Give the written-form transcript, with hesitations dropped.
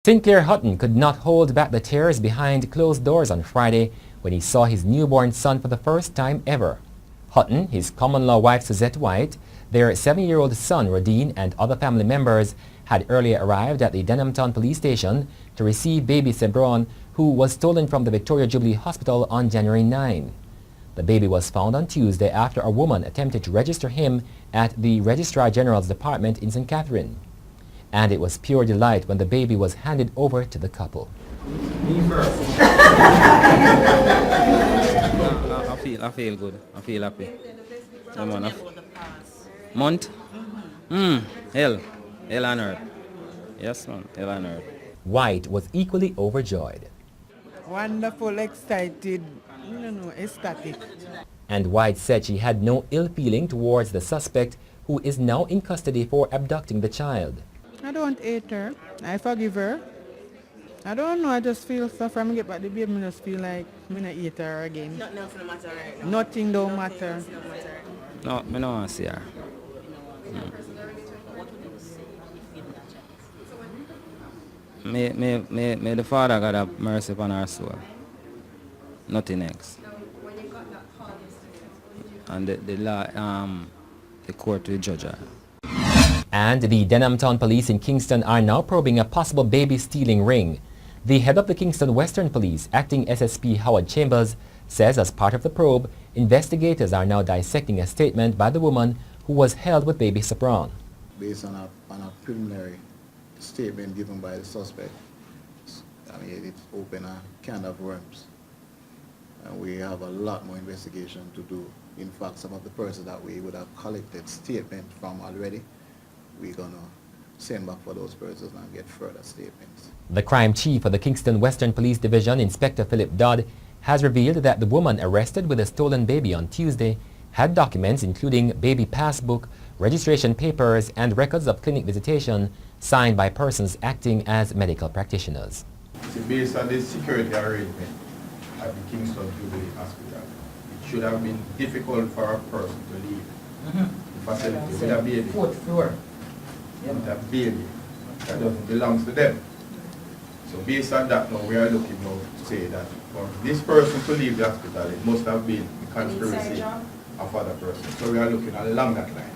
Sinclair Hutton could not hold back the tears behind closed doors on Friday when he saw his newborn son for the first time ever. Hutton, his common-law wife Suzette White, their 7-year-old son Rodine and other family members had earlier arrived at the Denhamton police station to receive baby Sebron, who was stolen from the Victoria Jubilee Hospital on January 9. The baby was found on Tuesday after a woman attempted to register him at the Registrar General's Department in St. Catherine. And it was pure delight when the baby was handed over to the couple. Me first. I feel good. I feel happy. Month? Hell on earth. Yes, man. Hell on earth. White was equally overjoyed. Wonderful, excited, ecstatic. And White said she had no ill feeling towards the suspect, who is now in custody for abducting the child. I don't hate her. I forgive her. I don't know, I just feel so from get back the baby, I just feel like I'm not hate her again. Nothing else don't matter right now. Nothing don't matter. No, I don't want to see her. May the Father God have mercy upon our soul. Nothing else. And the law, the court will judge her. And the Denhamton police in Kingston are now probing a possible baby stealing ring. The head of the Kingston Western Police, acting SSP Howard Chambers, says as part of the probe, investigators are now dissecting a statement by the woman who was held with baby Sebron. Based on a preliminary statement given by the suspect, it's opened a can of worms. And we have a lot more investigation to do. In fact, some of the persons that we would have collected statement from already, we're going to send back for those persons and get further statements. The crime chief of the Kingston Western Police Division, Inspector Philip Dodd, has revealed that the woman arrested with a stolen baby on Tuesday had documents including baby passbook, registration papers, and records of clinic visitation signed by persons acting as medical practitioners. So based on the security arrangement at the Kingston Jubilee Hospital, it should have been difficult for a person to leave the facility with a baby. Fourth floor. With a baby that doesn't belong to them. So based on that now, we are looking now to say that for this person to leave the hospital, it must have been a conspiracy of other persons. So we are looking along that line.